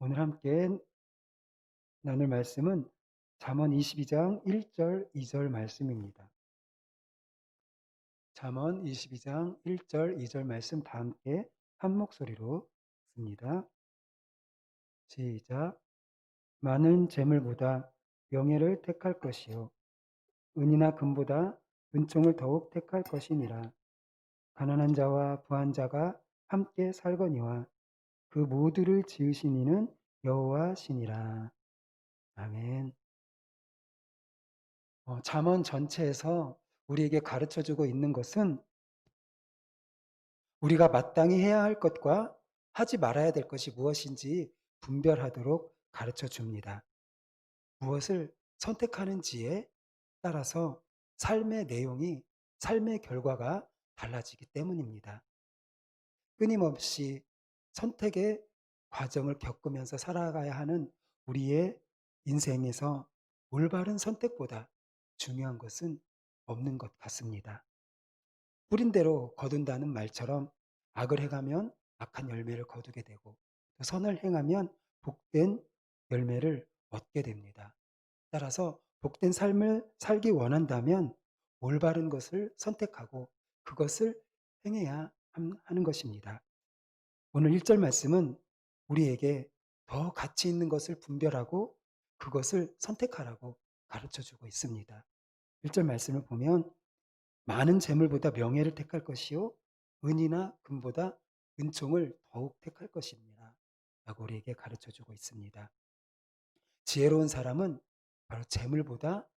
오늘 함께 나눌 말씀은 잠언 22장 1절 2절 말씀입니다. 잠언 22장 1절 2절 말씀 다 함께 한 목소리로 읽습니다. 시작. 많은 재물보다 명예를 택할 것이요 은이나 금보다 은총을 더욱 택할 것이니라. 가난한 자와 부한 자가 함께 살거니와 그 모두를 지으신 이는 여호와시니라. 아멘. 잠언 전체에서 우리에게 가르쳐주고 있는 것은 우리가 마땅히 해야 할 것과 하지 말아야 될 것이 무엇인지 분별하도록 가르쳐 줍니다. 무엇을 선택하는지에 따라서 삶의 내용이, 삶의 결과가 달라지기 때문입니다. 끊임없이 선택의 과정을 겪으면서 살아가야 하는 우리의 인생에서 올바른 선택보다 중요한 것은 없는 것 같습니다. 뿌린 대로 거둔다는 말처럼 악을 행하면 악한 열매를 거두게 되고 또 선을 행하면 복된 열매를 얻게 됩니다. 따라서 복된 삶을 살기 원한다면 올바른 것을 선택하고 그것을 행해야 하는 것입니다. 오늘 1절 말씀은 우리에게 더 가치 있는 것을 분별하고 그것을 선택하라고 가르쳐 주고 있습니다. 1절 말씀을 보면 많은 재물보다 명예를 택할 것이요 은이나 금보다 은총을 더욱 택할 것입니다. 라고 우리에게 가르쳐 주고 있습니다. 지혜로운 사람은 바로 재물보다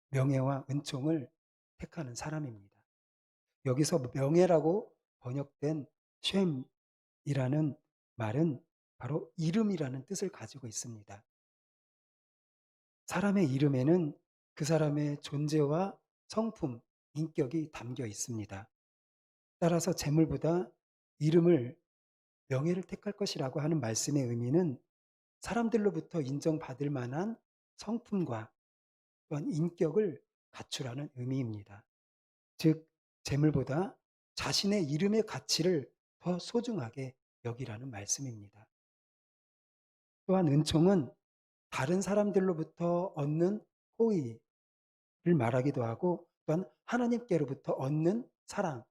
명예와 은총을 택하는 사람입니다. 여기서 명예라고 번역된 쉔이라는 말은 바로 이름이라는 뜻을 가지고 있습니다. 사람의 이름에는 그 사람의 존재와 성품, 인격이 담겨 있습니다. 따라서 재물보다 이름을 명예를 택할 것이라고 하는 말씀의 의미는 사람들로부터 인정받을 만한 성품과 또한 인격을 갖추라는 의미입니다. 즉 재물보다 자신의 이름의 가치를 더 소중하게 여기라는 말씀입니다. 또한 은총은 다른 사람들로부터 얻는 호의를 말하기도 하고 또한 하나님께로부터 얻는 사랑,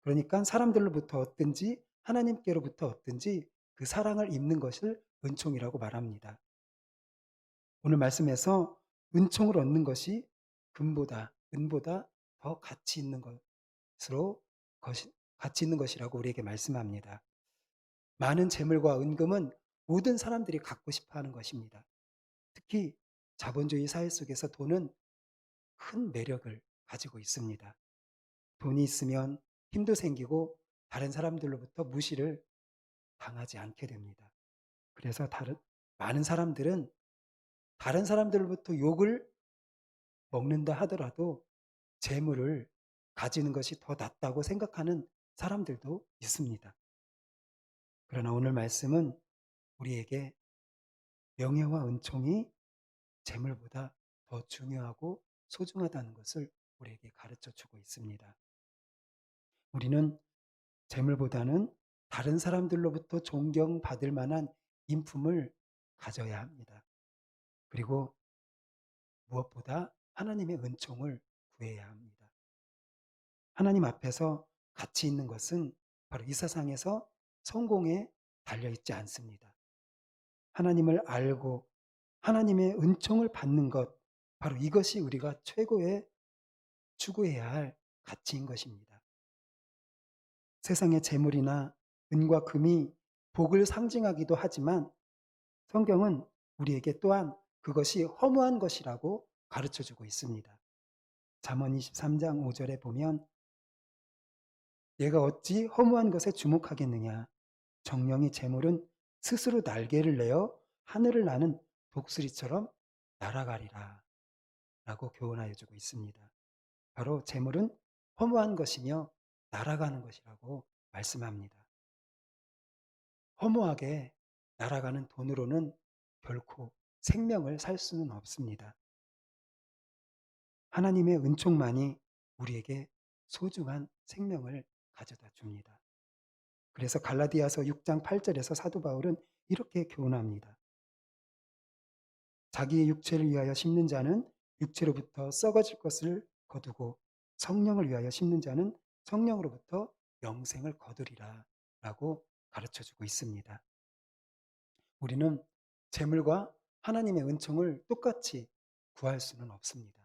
그러니까 사람들로부터 얻든지 하나님께로부터 얻든지 그 사랑을 입는 것을 은총이라고 말합니다. 오늘 말씀에서 은총을 얻는 것이 금보다 은보다 더 가치 있는 것으로 가치 있는 것이라고 우리에게 말씀합니다. 많은 재물과 은금은 모든 사람들이 갖고 싶어 하는 것입니다. 특히 자본주의 사회 속에서 돈은 큰 매력을 가지고 있습니다. 돈이 있으면 힘도 생기고 다른 사람들로부터 무시를 당하지 않게 됩니다. 그래서 많은 사람들은 다른 사람들로부터 욕을 먹는다 하더라도 재물을 가지는 것이 더 낫다고 생각하는 사람들도 있습니다. 그러나 오늘 말씀은 우리에게 명예와 은총이 재물보다 더 중요하고 소중하다는 것을 우리에게 가르쳐 주고 있습니다. 우리는 재물보다는 다른 사람들로부터 존경받을 만한 인품을 가져야 합니다. 그리고 무엇보다 하나님의 은총을 구해야 합니다. 하나님 앞에서 가치 있는 것은 바로 이 세상에서 성공에 달려있지 않습니다. 하나님을 알고 하나님의 은총을 받는 것, 바로 이것이 우리가 최고의 추구해야 할 가치인 것입니다. 세상의 재물이나 은과 금이 복을 상징하기도 하지만 성경은 우리에게 또한 그것이 허무한 것이라고 가르쳐 주고 있습니다. 잠언 23장 5절에 보면 얘가 어찌 허무한 것에 주목하겠느냐. 정령이 재물은 스스로 날개를 내어 하늘을 나는 독수리처럼 날아가리라. 라고 교훈하여 주고 있습니다. 바로 재물은 허무한 것이며 날아가는 것이라고 말씀합니다. 허무하게 날아가는 돈으로는 결코 생명을 살 수는 없습니다. 하나님의 은총만이 우리에게 소중한 생명을 가져다 줍니다. 그래서 갈라디아서 6장 8절에서 사도 바울은 이렇게 교훈합니다. 자기의 육체를 위하여 심는 자는 육체로부터 썩어질 것을 거두고 성령을 위하여 심는 자는 성령으로부터 영생을 거두리라 라고 가르쳐 주고 있습니다. 우리는 재물과 하나님의 은총을 똑같이 구할 수는 없습니다.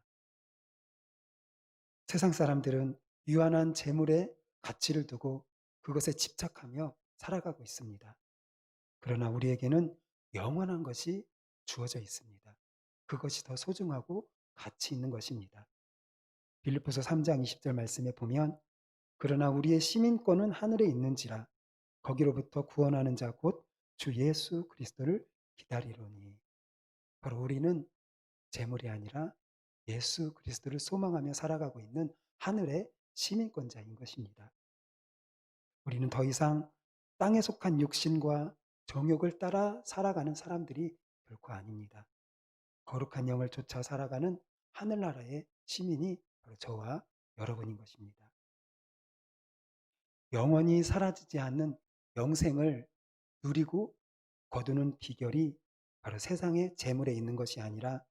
세상 사람들은 유한한 재물에 가치를 두고 그것에 집착하며 살아가고 있습니다. 그러나 우리에게는 영원한 것이 주어져 있습니다. 그것이 더 소중하고 가치 있는 것입니다. 빌립보서 3장 20절 말씀에 보면 그러나 우리의 시민권은 하늘에 있는지라 거기로부터 구원하는 자 곧 주 예수 그리스도를 기다리로니. 바로 우리는 재물이 아니라 예수 그리스도를 소망하며 살아가고 있는 하늘의 시민권자인 것입니다. 우리는 더 이상 땅에 속한 육신과 정욕을 따라 살아가는 사람들이 결코 아닙니다. 거룩한 영을 쫓아 살아가는 하늘나라의 시민이 바로 저와 여러분인 것입니다. 영원히 사라지지 않는 영생을 누리고 거두는 비결이 바로 세상의 재물에 있는 것이 아니라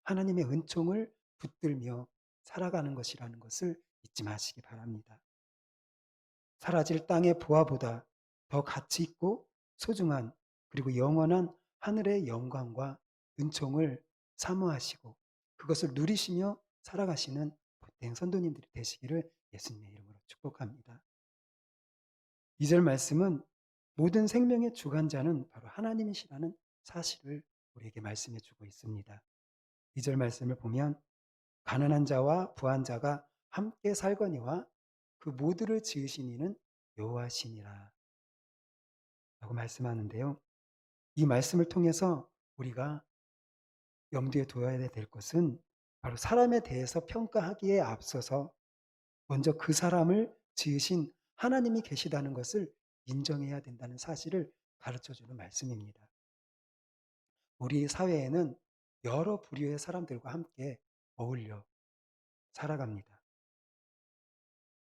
하나님의 은총을 붙들며 살아가는 것이라는 것을 잊지 마시기 바랍니다. 사라질 땅의 보화보다 더 가치 있고 소중한 그리고 영원한 하늘의 영광과 은총을 사모하시고 그것을 누리시며 살아가시는 복된 선도님들이 되시기를 예수님의 이름으로 축복합니다. 2절 말씀은 모든 생명의 주관자는 바로 하나님이시라는 사실을 우리에게 말씀해 주고 있습니다. 2절 말씀을 보면 가난한 자와 부한 자가 함께 살거니와 그 모두를 지으신 이는 여호와시니라 라고 말씀하는데요. 이 말씀을 통해서 우리가 염두에 둬야 될 것은 바로 사람에 대해서 평가하기에 앞서서 먼저 그 사람을 지으신 하나님이 계시다는 것을 인정해야 된다는 사실을 가르쳐주는 말씀입니다. 우리 사회에는 여러 부류의 사람들과 함께 어울려 살아갑니다.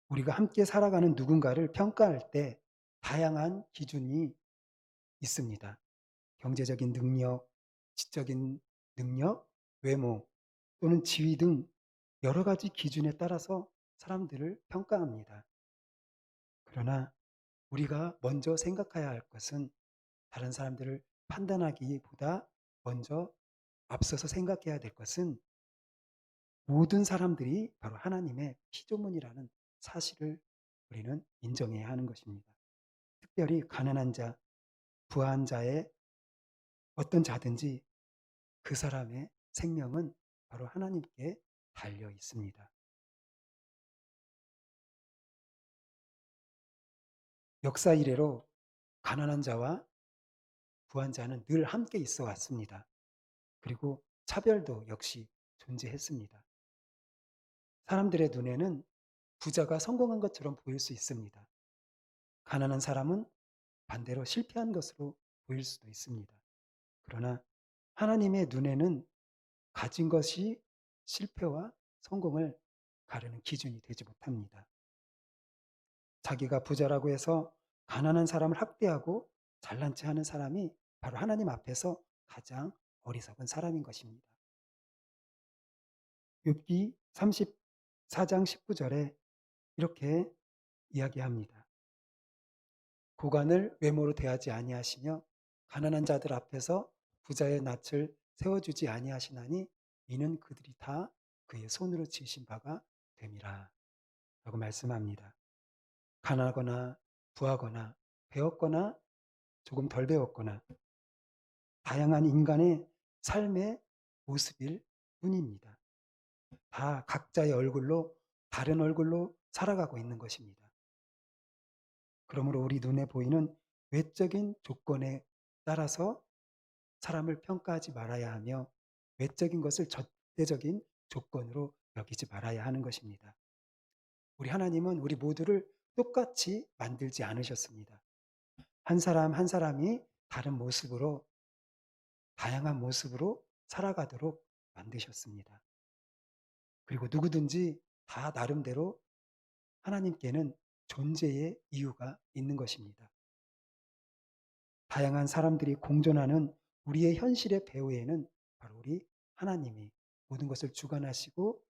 우리가 함께 살아가는 누군가를 평가할 때 다양한 기준이 있습니다. 경제적인 능력, 지적인 능력, 외모 또는 지위 등 여러 가지 기준에 따라서 사람들을 평가합니다. 그러나 우리가 먼저 생각해야 할 것은 다른 사람들을 판단하기보다 먼저 앞서서 생각해야 될 것은 모든 사람들이 바로 하나님의 피조물이라는 사실을 우리는 인정해야 하는 것입니다. 특별히 가난한 자, 부한 자의 어떤 자든지 그 사람의 생명은 바로 하나님께 달려 있습니다. 역사 이래로 가난한 자와 부한 자는 늘 함께 있어 왔습니다. 그리고 차별도 역시 존재했습니다. 사람들의 눈에는 부자가 성공한 것처럼 보일 수 있습니다. 가난한 사람은 반대로 실패한 것으로 보일 수도 있습니다. 그러나 하나님의 눈에는 가진 것이 실패와 성공을 가르는 기준이 되지 못합니다. 자기가 부자라고 해서 가난한 사람을 학대하고 잘난 체 하는 사람이 바로 하나님 앞에서 가장 어리석은 사람인 것입니다. 욥기 34장 19절에 이렇게 이야기합니다. 고관을 외모로 대하지 아니하시며 가난한 자들 앞에서 부자의 낯을 세워주지 아니하시나니 이는 그들이 다 그의 손으로 지으신 바가 됨이라 라고 말씀합니다. 가난하거나 부하거나 배웠거나 조금 덜 배웠거나 다양한 인간의 삶의 모습일 뿐입니다. 다 각자의 얼굴로 다른 얼굴로 살아가고 있는 것입니다. 그러므로 우리 눈에 보이는 외적인 조건에 따라서 사람을 평가하지 말아야 하며 외적인 것을 절대적인 조건으로 여기지 말아야 하는 것입니다. 우리 하나님은 우리 모두를 똑같이 만들지 않으셨습니다. 한 사람 한 사람이 다른 모습으로 다양한 모습으로 살아가도록 만드셨습니다. 그리고 누구든지 다 나름대로 하나님께는 존재의 이유가 있는 것입니다. 다양한 사람들이 공존하는 우리의 현실의 배후에는 바로 우리 하나님이 모든 것을 주관하시고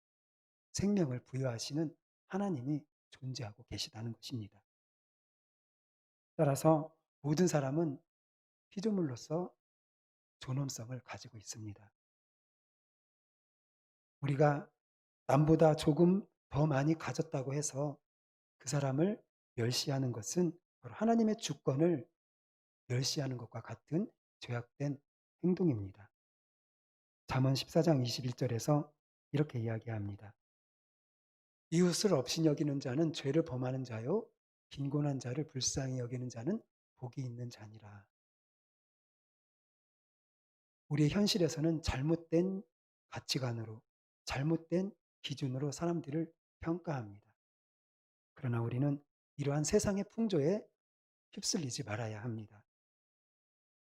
생명을 부여하시는 하나님이 존재하고 계시다는 것입니다. 따라서 모든 사람은 피조물로서 존엄성을 가지고 있습니다. 우리가 남보다 조금 더 많이 가졌다고 해서 그 사람을 멸시하는 것은 바로 하나님의 주권을 멸시하는 것과 같은 죄악된 행동입니다. 잠언 14장 21절에서 이렇게 이야기합니다. 이웃을 없이 여기는 자는 죄를 범하는 자요, 빈곤한 자를 불쌍히 여기는 자는 복이 있는 자니라. 우리의 현실에서는 잘못된 가치관으로, 잘못된 기준으로 사람들을 평가합니다. 그러나 우리는 이러한 세상의 풍조에 휩쓸리지 말아야 합니다.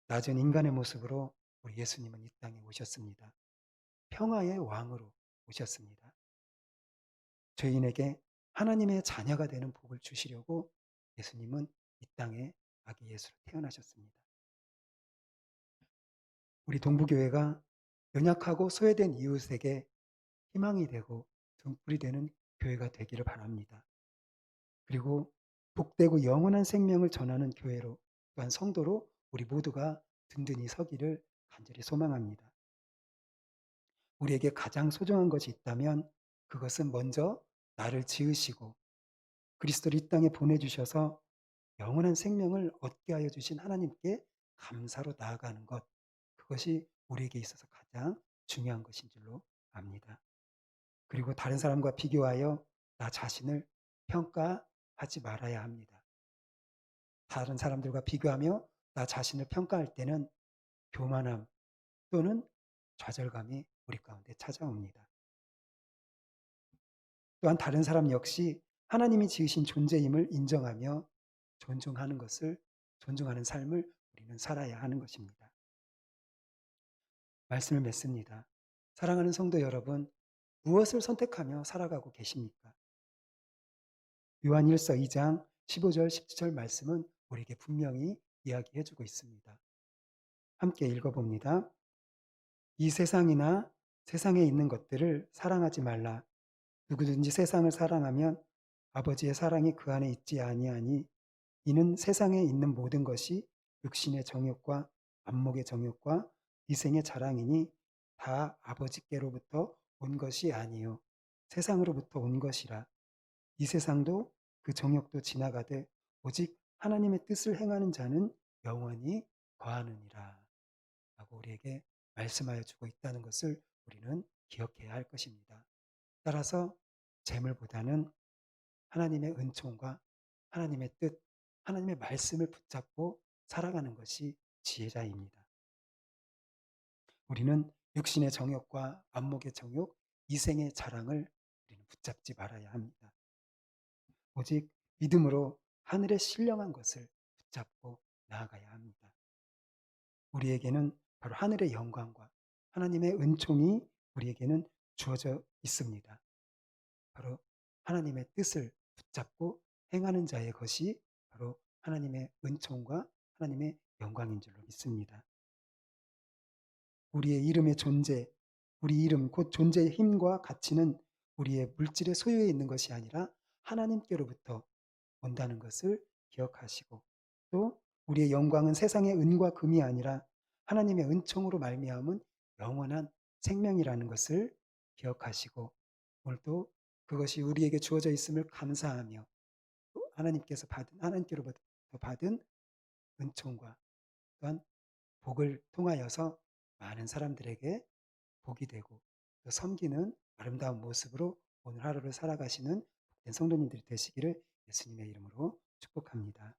낮은 인간의 모습으로 우리 예수님은 이 땅에 오셨습니다. 평화의 왕으로 오셨습니다. 죄인에게 하나님의 자녀가 되는 복을 주시려고 예수님은 이 땅에 아기 예수로 태어나셨습니다. 우리 동부교회가 연약하고 소외된 이웃에게 희망이 되고 등불이 되는 교회가 되기를 바랍니다. 그리고 복되고 영원한 생명을 전하는 교회로, 또한 성도로 우리 모두가 든든히 서기를 간절히 소망합니다. 우리에게 가장 소중한 것이 있다면 그것은 먼저 나를 지으시고 그리스도를 이 땅에 보내주셔서 영원한 생명을 얻게 하여 주신 하나님께 감사로 나아가는 것, 그것이 우리에게 있어서 가장 중요한 것인 줄로 압니다. 그리고 다른 사람과 비교하여 나 자신을 평가하지 말아야 합니다. 다른 사람들과 비교하며 나 자신을 평가할 때는 교만함 또는 좌절감이 우리 가운데 찾아옵니다. 또한 다른 사람 역시 하나님이 지으신 존재임을 인정하며 존중하는 삶을 우리는 살아야 하는 것입니다. 말씀을 맺습니다. 사랑하는 성도 여러분, 무엇을 선택하며 살아가고 계십니까? 요한 1서 2장 15절 17절 말씀은 우리에게 분명히 이야기해 주고 있습니다. 함께 읽어봅니다. 이 세상이나 세상에 있는 것들을 사랑하지 말라. 누구든지 세상을 사랑하면 아버지의 사랑이 그 안에 있지 아니하니 이는 세상에 있는 모든 것이 육신의 정욕과 안목의 정욕과 이생의 자랑이니 다 아버지께로부터 온 것이 아니요 세상으로부터 온 것이라. 이 세상도 그 정욕도 지나가되 오직 하나님의 뜻을 행하는 자는 영원히 거하느니라 라고 우리에게 말씀하여 주고 있다는 것을 우리는 기억해야 할 것입니다. 따라서 재물보다는 하나님의 은총과 하나님의 뜻, 하나님의 말씀을 붙잡고 살아가는 것이 지혜자입니다. 우리는 육신의 정욕과 안목의 정욕, 이생의 자랑을 우리는 붙잡지 말아야 합니다. 오직 믿음으로 하늘의 신령한 것을 붙잡고 나아가야 합니다. 우리에게는 바로 하늘의 영광과 하나님의 은총이 우리에게는 주어져 있습니다. 바로 하나님의 뜻을 붙잡고 행하는 자의 것이 바로 하나님의 은총과 하나님의 영광인 줄로 믿습니다. 우리의 이름의 존재, 우리 이름 곧 존재의 힘과 가치는 우리의 물질의 소유에 있는 것이 아니라 하나님께로부터 온다는 것을 기억하시고, 또 우리의 영광은 세상의 은과 금이 아니라 하나님의 은총으로 말미암은 영원한 생명이라는 것을 기억하시고, 오늘도 그것이 우리에게 주어져 있음을 감사하며 또 하나님께로부터 받은 은총과 또한 복을 통하여서 많은 사람들에게 복이 되고 또 섬기는 아름다운 모습으로 오늘 하루를 살아가시는 복된 성도님들이 되시기를 예수님의 이름으로 축복합니다.